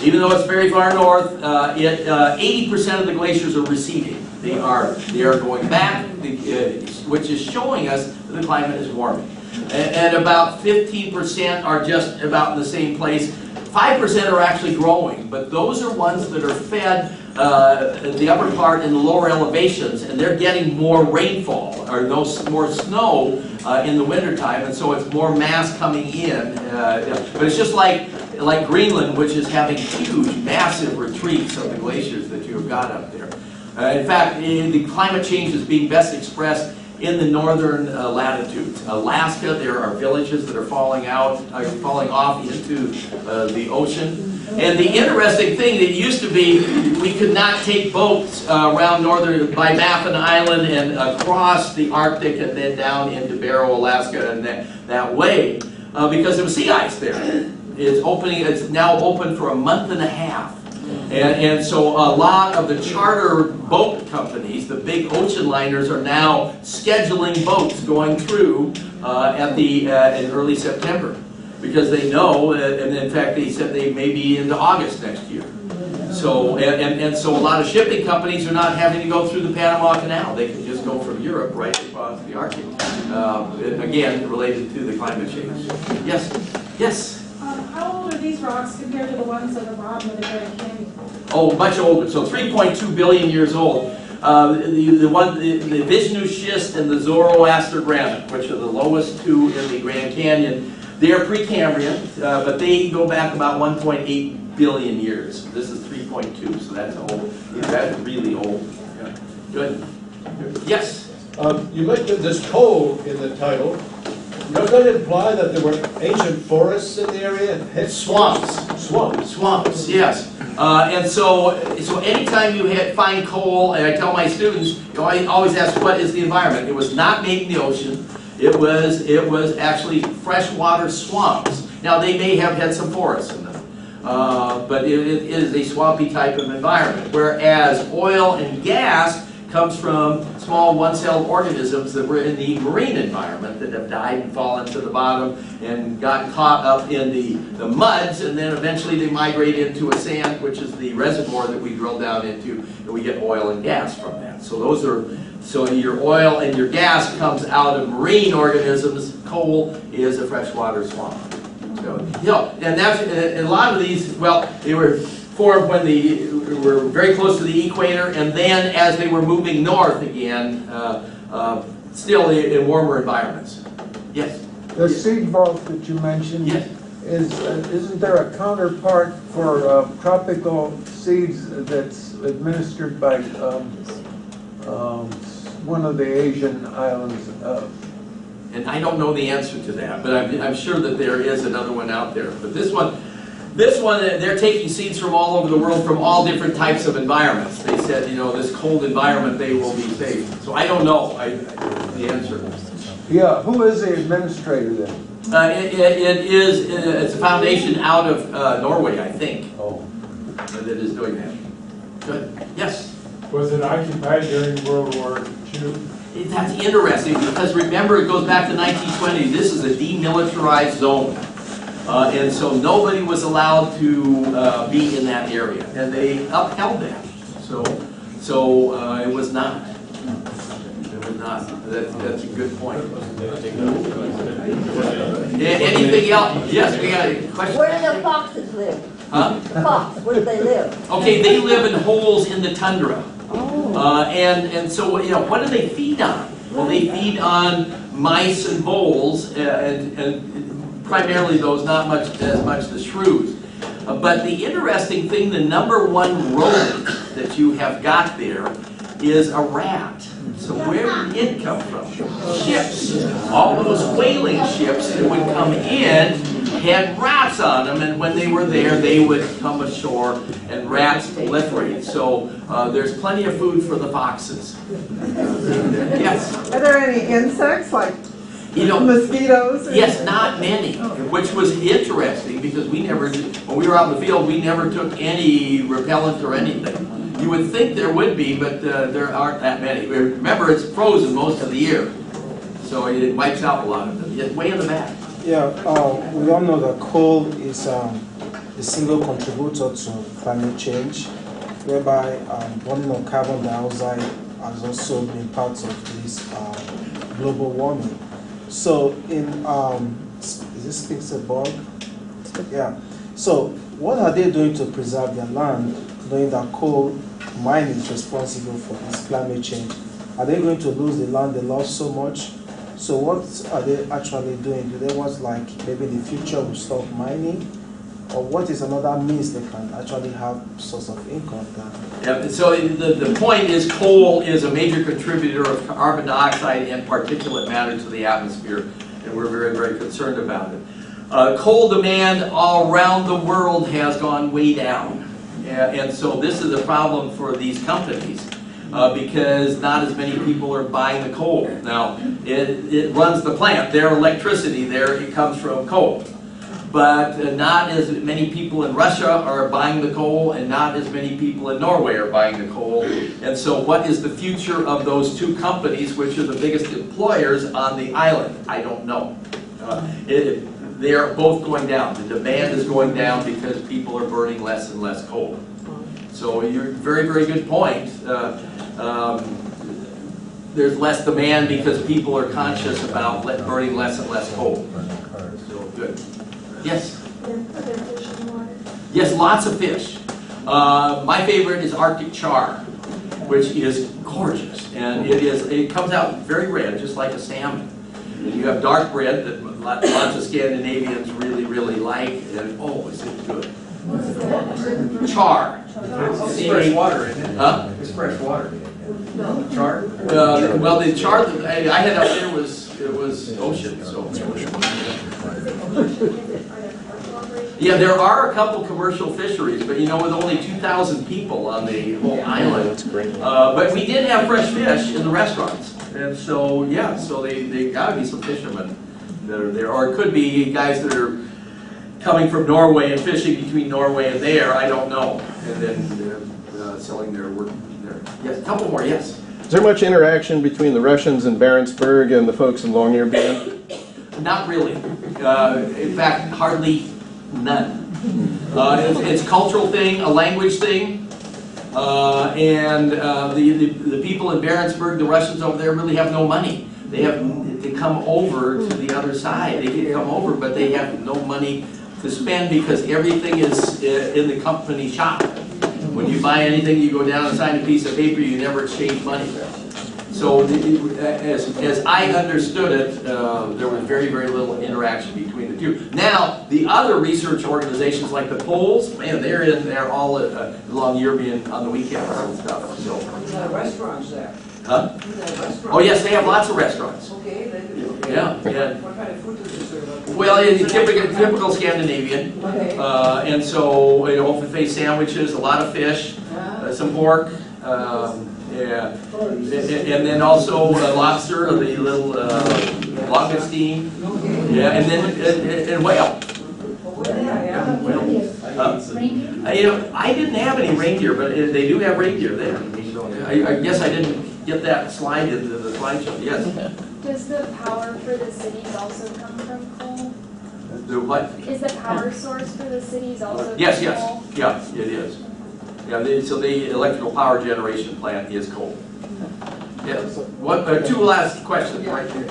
S3: even though it's very far north, 80% of the glaciers are receding. They are going back, which is showing us that the climate is warming. And about 15% are just about in the same place. 5% are actually growing, but those are ones that are fed the upper part in the lower elevations, and they're getting more rainfall, or more snow in the wintertime, and so it's more mass coming in. But it's just like Greenland, which is having huge, massive retreats of the glaciers that you have got up there. In fact, the climate change is being best expressed in the northern latitudes. Alaska, there are villages that are falling off into the ocean. And the interesting thing that used to be, we could not take boats around by Baffin Island and across the Arctic and then down into Barrow, Alaska, and that way, because there was sea ice there. It's now open for a month and a half. And so a lot of the charter boat companies, the big ocean liners, are now scheduling boats going through in early September, because they know, and in fact they said they may be into August next year. So and so a lot of shipping companies are not having to go through the Panama Canal. They can just go from Europe right across the Arctic. Again, related to the climate change. Yes, yes.
S7: How old are these rocks compared to the ones at the bottom of the Grand Canyon?
S3: Oh, much older. So 3.2 billion years old. The Vishnu schist and the Zoroaster granite, which are the lowest two in the Grand Canyon, they are Precambrian, but they go back about 1.8 billion years. This is 3.2, so that's old. That's really old. Yeah. Good. Yes.
S8: You mentioned this coal in the title. Does that imply that there were ancient forests in the area?
S3: Swamps. Swamps, yes. And so anytime you find coal, and I tell my students, I always ask, what is the environment? It was not made in the ocean. It was actually freshwater swamps. Now they may have had some forests in them, but it is a swampy type of environment. Whereas oil and gas comes from small one-celled organisms that were in the marine environment that have died and fallen to the bottom and got caught up in the muds, and then eventually they migrate into a sand, which is the reservoir that we drill down into, and we get oil and gas from that. So your oil and your gas comes out of marine organisms. Coal is a freshwater swamp. So, and a lot of these, well, they were formed when they were very close to the equator, and then as they were moving north again, still in warmer environments. Yes?
S9: The seed vault that you mentioned,
S3: yes.
S9: Isn't there a counterpart for tropical seeds that's administered by one of the Asian islands?
S3: And I don't know the answer to that, but I'm sure that there is another one out there. But this one, they're taking seeds from all over the world, from all different types of environments. They said, this cold environment, they will be safe. So I don't know the answer.
S9: Yeah, who is the administrator then?
S3: It's a foundation out of Norway, I think.
S9: Oh.
S3: That is doing that. Good. Yes?
S10: Was it occupied during World War II?
S3: That's interesting, because remember, it goes back to 1920. This is a demilitarized zone. And so nobody was allowed to be in that area, and they upheld that. So it was not. It was not. That's a good point. Anything else? Yes, we got a question.
S11: Where do the foxes live?
S3: Huh?
S11: Fox, where do they live?
S3: Okay, they live in holes in the tundra. And so, you know, what do they feed on? Well, they feed on mice and voles, and primarily those, not as much the shrews. But the interesting thing, the number one rodent that you have got there is a rat. So where did it come from? Ships. All those whaling ships that would come in had rats on them, and when they were there, they would come ashore, and rats proliferate. So there's plenty of food for the foxes. Yes?
S12: Are there any insects like mosquitoes?
S3: Yes, not many, which was interesting because we never, when we were out in the field, we never took any repellent or anything. You would think there would be, but there aren't that many. Remember, it's frozen most of the year, so it wipes out a lot of them. It's way in the back.
S13: Yeah, we all know that coal is a single contributor to climate change, whereby burning of carbon dioxide has also been part of this global warming. So in, is this Spitsbergen? Yeah. So what are they doing to preserve their land, knowing that coal mining is responsible for this climate change? Are they going to lose the land they love so much? So what are they actually doing? Do they want, like, maybe in the future we stop mining? Or what is another means they can actually have source of income there?
S3: Yeah, so the point is coal is a major contributor of carbon dioxide and particulate matter to the atmosphere, and we're very, very concerned about it. Coal demand all around the world has gone way down, and so this is a problem for these companies. Because not as many people are buying the coal. Now, it runs the plant. Their electricity there, it comes from coal. But not as many people in Russia are buying the coal, and not as many people in Norway are buying the coal. And so what is the future of those two companies, which are the biggest employers on the island? I don't know. They are both going down. The demand is going down because people are burning less and less coal. So you're very, very good point. There's less demand because people are conscious about burning less and less coal. So good. Yes?
S7: Are there fish in the water?
S3: Yes, lots of fish. My favorite is Arctic char, which is gorgeous. And it comes out very red, just like a salmon. And you have dark red that lots of Scandinavians really, really like. And oh, is it good. Char.
S4: It's fresh water, isn't it?
S3: Huh?
S4: It's fresh water. Char?
S3: Well, the char that I had out there was ocean. So. Yeah, there are a couple commercial fisheries, but you know, with only 2,000 people on the whole island. But we did have fresh fish in the restaurants, and so yeah, so they gotta be some fishermen that are there, or it could be guys that are coming from Norway and fishing between Norway and there, I don't know. And then they're selling their work there. Yes, a couple more, yes.
S6: Is there much interaction between the Russians in Barentsburg and the folks in Longyearbyen?
S3: Not really. In fact, hardly none. It's a cultural thing, a language thing. And the people in Barentsburg, the Russians over there, really have no money. They come over to the other side. They can come over, but they have no money to spend because everything is in the company shop. When you buy anything, you go down and sign a piece of paper, you never exchange money. So as I understood it, there was very, very little interaction between the two. Now, the other research organizations like the Poles, man, they're in there all along Longyearbyen on the weekends and stuff. So.
S1: They have restaurants there.
S3: Huh?
S1: Restaurants.
S3: Oh yes, they have lots of restaurants.
S1: Okay.
S3: Yeah.
S1: What kind of food do they serve?
S3: Well, it's typical Scandinavian.
S1: Okay.
S3: And so, you know, open-faced sandwiches, a lot of fish, some pork, yeah. And then also lobster, the little longestine. Yeah, and then and whale. You know, I didn't have any reindeer, but they do have reindeer there. I guess I didn't get that slide into the slideshow. Yes.
S14: Does the power for the cities also come from coal?
S3: The what?
S7: Is the power source for the cities also?
S3: Yes,
S7: coal?
S3: yes, yeah, it is. Yeah, so the electrical power generation plant is coal. Yes. What? Two last questions right here.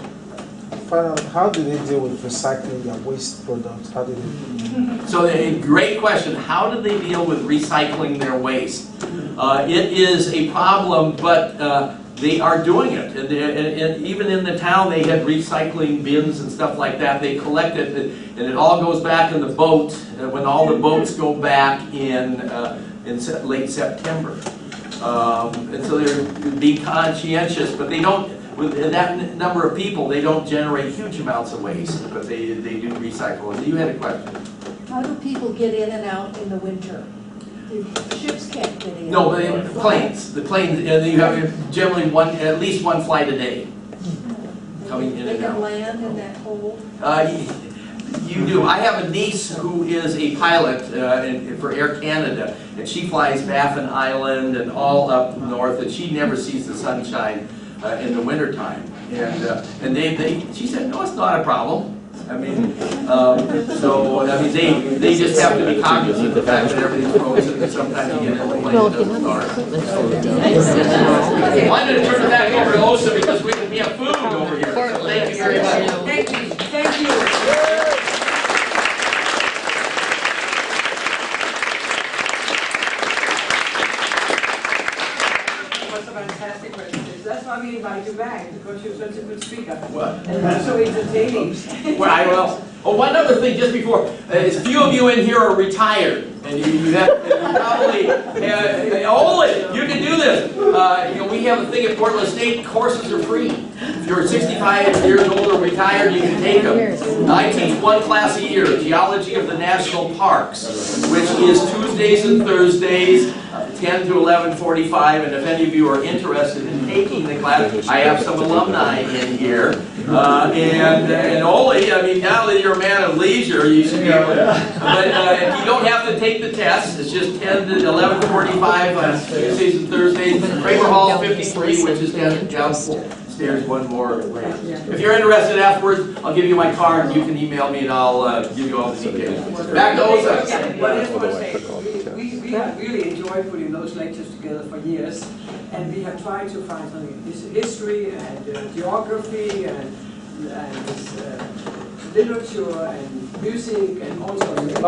S13: How do they deal with recycling their waste products? How do they?
S3: So a great question. How do they deal with recycling their waste? It is a problem, but they are doing it. And even in the town, they had recycling bins and stuff like that. They collect it, and it all goes back in the boat when all the boats go back in late September. And so they're being conscientious, but they don't. With that number of people, they don't generate huge amounts of waste, but they do recycle. And you had a question.
S11: How do people get in and out in the winter? The ships can't get in.
S3: No, but in planes. The planes, you have generally at least one flight a day coming in
S11: They
S3: and
S11: can
S3: out.
S11: land in that hole?
S3: You do. I have a niece who is a pilot for Air Canada, and she flies Baffin Island and all up north, and she never sees the sunshine in the wintertime. And she said, no, it's not a problem. I mean, they just have to be cognizant of the fact that everything's frozen, and sometimes you get in the plane and it doesn't start. I'm going to turn it back over to Osa because we have food over here. So thank you very much.
S1: Thank you. Thank you. Fantastic questions. That's why we invite you back, because you're such a good speaker.
S3: What?
S1: And so entertaining.
S3: One other thing just before, as few of you in here are retired, and you probably, only, you can do this. We have a thing at Portland State, courses are free. If you're 65 years old or retired, you can take them. I teach one class a year, Geology of the National Parks, which is Tuesdays and Thursdays, 10 to 11:45, and if any of you are interested in taking the class, I have some alumni in here. And only, I mean, now that you're a man of leisure, you should be able to, but you don't have to take the test. It's just 10 to 11:45 on Tuesdays and Thursdays. Kramer Hall 53, which is downstairs one more ramp. If you're interested afterwards, I'll give you my card, and you can email me, and I'll give you all the details. Back to Osa.
S1: But I just want to say, we have really enjoyed putting those lectures together for years, and we have tried to find something, history and geography and literature and music and all sorts of things.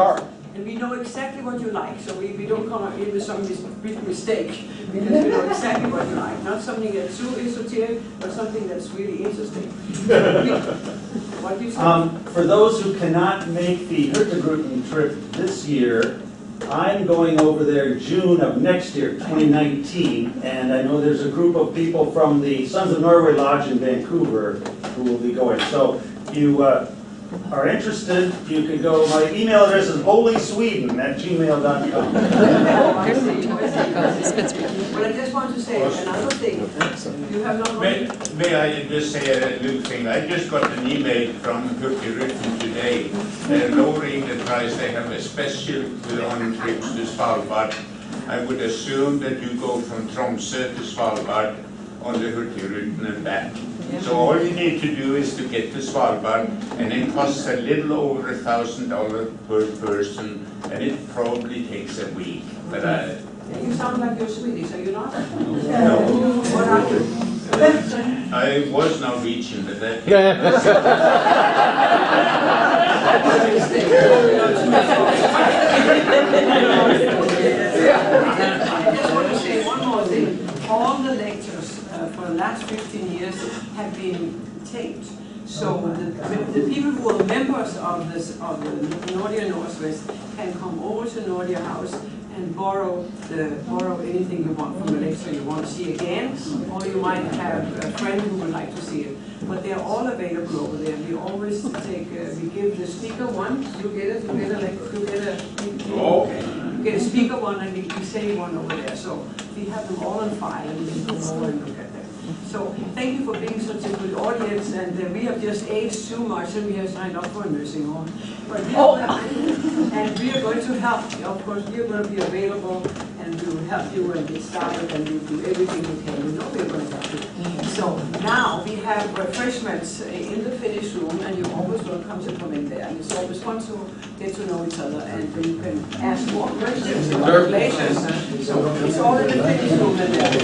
S1: And we know exactly what you like, so we don't come up with some big mistake, because we know exactly what you like. Not something that's too esoteric, but something that's really interesting. What do you say?
S4: For those who cannot make the Hurtigruten trip this year, I'm going over there June of next year, 2019, and I know there's a group of people from the Sons of Norway Lodge in Vancouver who will be going. So if you are interested, you can go, my email address is holysweden@gmail.com.
S1: Well, I just want to say another thing. You have not
S14: May I just say a little thing? I just got an email from Hurtigruten today. They're lowering the price. They have a special on trips to Svalbard. I would assume that you go from Tromsø to Svalbard on the Hurtigruten and back. So all you need to do is to get to Svalbard, and it costs a little over $1,000 per person, and it probably takes a week. But
S1: You sound like you're Swedish, are you not?
S14: No.
S1: What are you?
S14: I was Norwegian, but that...
S1: I just want to say one more thing. All the lectures for the last 15 years have been taped. So the people who are members of the Nordic Northwest can come over to Nordic House and borrow anything you want from the lecture you want to see again, or you might have a friend who would like to see it. But they're all available over there. We always we give the speaker one. You get a speaker one, and we say one over there. So we have them all on file, and you can go over and look at them. So thank you for being such a good audience, and we have just aged too much, and we have signed up for a nursing home. But and we are going to help you. Of course, we are going to be available, and we will help you and get started, and we will do everything we can. We know we are going to help you. So now we have refreshments in the Finnish room, and and you're always welcome to come in there. And it's always fun to get to know each other, and then you can ask more questions about glaciers. So it's all in the Finnish room in there.